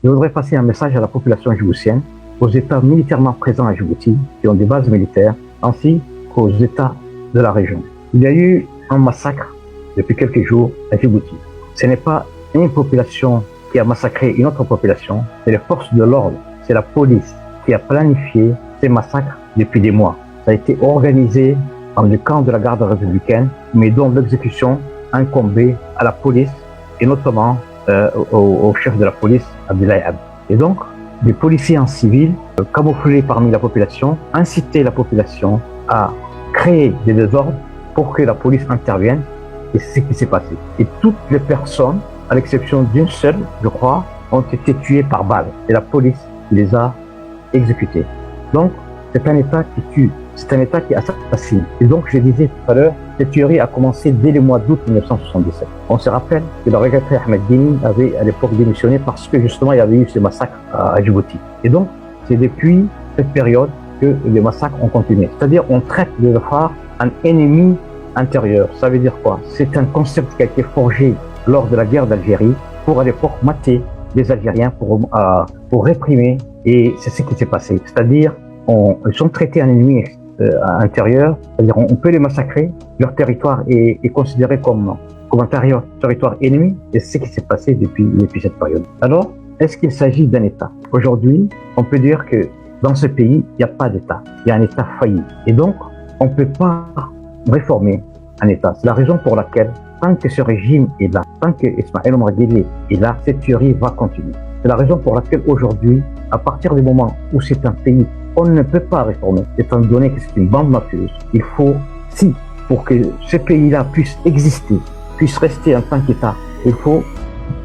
Je voudrais passer un message à la population djiboutienne, aux États militairement présents à Djibouti, qui ont des bases militaires, ainsi qu'aux États de la région. Il y a eu un massacre depuis quelques jours à Djibouti. Ce n'est pas une population qui a massacré une autre population, c'est les forces de l'ordre, c'est la police qui a planifié ces massacres depuis des mois. Ça a été organisé dans le camp de la garde républicaine, mais dont l'exécution incombait à la police et notamment au chef de la police, Abdoulaye Abd. Et donc, des policiers en civil, camouflés parmi la population, incitaient la population à créer des désordres pour que la police intervienne. Et c'est ce qui s'est passé. Et toutes les personnes, à l'exception d'une seule, je crois, ont été tuées par balle. Et la police les a exécutées. Donc, c'est un État qui tue. C'est un État qui assassine. Et donc, je disais tout à l'heure, cette tuerie a commencé dès le mois d'août 1977. On se rappelle que le regretté Ahmed Dini avait à l'époque démissionné parce que justement, il y avait eu ce massacre à Djibouti. Et donc, c'est depuis cette période que les massacres ont continué. C'est-à-dire, on traite les Afars un ennemi intérieur. Ça veut dire quoi? C'est un concept qui a été forgé lors de la guerre d'Algérie pour à l'époque mater les Algériens, pour réprimer. Et c'est ce qui s'est passé. C'est-à-dire, ils sont traités un ennemi intérieur, c'est-à-dire on peut les massacrer, leur territoire est considéré comme un territoire ennemi, et c'est ce qui s'est passé depuis cette période. Alors, est-ce qu'il s'agit d'un État? Aujourd'hui, on peut dire que dans ce pays, il n'y a pas d'État, il y a un État failli. Et donc, on ne peut pas réformer un État. C'est la raison pour laquelle, tant que ce régime est là, tant que Ismaël Omar Guelleh est là, cette tuerie va continuer. C'est la raison pour laquelle aujourd'hui, à partir du moment où c'est un pays, on ne peut pas réformer, étant donné que c'est une bande mafieuse. Il faut, pour que ce pays-là puisse exister, puisse rester en tant qu'État, il faut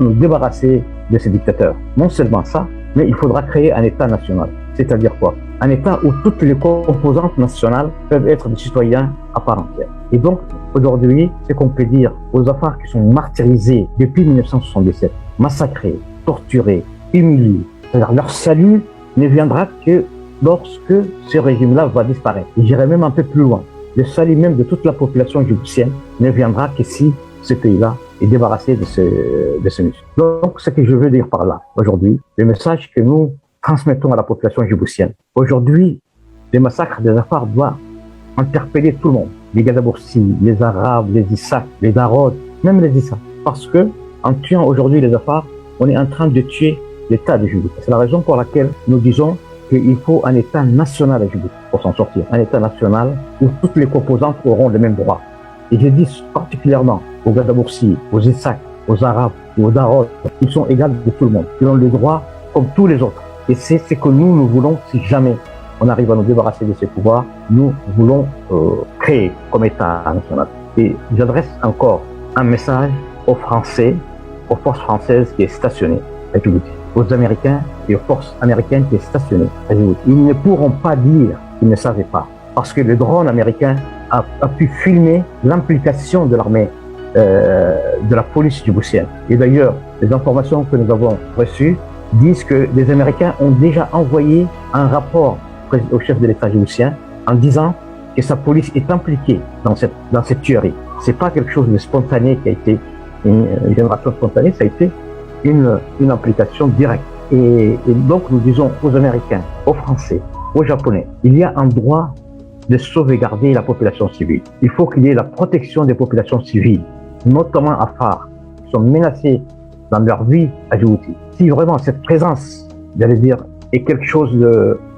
nous débarrasser de ces dictateurs. Non seulement ça, mais il faudra créer un État national. C'est-à-dire quoi? Un État où toutes les composantes nationales peuvent être des citoyens à part entière. Et donc, aujourd'hui, ce qu'on peut dire aux Afars qui sont martyrisés depuis 1977, massacrés, torturés, humiliés, c'est-à-dire leur salut ne viendra que lorsque ce régime-là va disparaître. Et j'irai même un peu plus loin. Le salut même de toute la population djiboutienne ne viendra que si ce pays-là est débarrassé de ce monsieur. Donc, ce que je veux dire par là, aujourd'hui, le message que nous transmettons à la population djiboutienne. Aujourd'hui, les massacres des Afars doivent interpeller tout le monde. Les Gadaboursi, les Arabes, les Issa, les Darod, même les Issa. Parce que, en tuant aujourd'hui les Afars, on est en train de tuer l'État de Djibouti. C'est la raison pour laquelle nous disons qu'il faut un État national à Djibouti pour s'en sortir. Un État national où toutes les composantes auront les mêmes droits. Et je dis particulièrement aux Gadaboursi, aux Issa, aux Arabes, aux Darod, ils sont égaux de tout le monde. Ils ont le droit comme tous les autres. Et c'est ce que nous voulons si jamais on arrive à nous débarrasser de ces pouvoirs. Nous voulons créer comme État national. Et j'adresse encore un message aux Français, aux forces françaises qui est stationnées à Djibouti, aux Américains et aux forces américaines qui est stationnées à Djibouti. Ils ne pourront pas dire qu'ils ne savaient pas, parce que le drone américain a pu filmer l'implication de l'armée, de la police djiboutienne. Et d'ailleurs, les informations que nous avons reçues disent que les Américains ont déjà envoyé un rapport au chef de l'État djiboutien en disant que sa police est impliquée dans cette tuerie. C'est pas quelque chose de spontané qui a été une génération spontanée, ça a été une implication directe. Et donc nous disons aux Américains, aux Français, aux Japonais, il y a un droit de sauvegarder la population civile. Il faut qu'il y ait la protection des populations civiles, notamment Afars, qui sont menacées dans leur vie à Djibouti. Si vraiment cette présence, j'allais dire, est quelque chose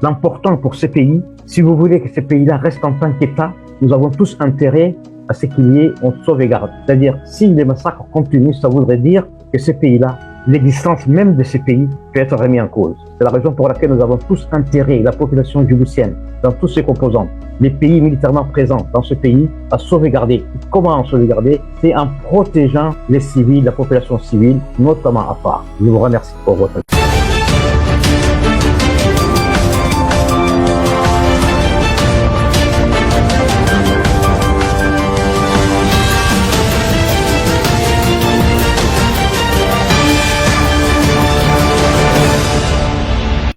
d'important pour ce pays, si vous voulez que ce pays-là reste en tant qu'État, nous avons tous intérêt à ce qu'il y ait une sauvegarde. C'est-à-dire, si les massacres continuent, ça voudrait dire que ce pays-là, l'existence même de ce pays peut être remise en cause. C'est la raison pour laquelle nous avons tous intérêt, la population djiboutienne, dans tous ses composants, les pays militairement présents dans ce pays, à sauvegarder. Comment en sauvegarder? C'est en protégeant les civils, la population civile, notamment Afars. Je vous remercie pour votre attention.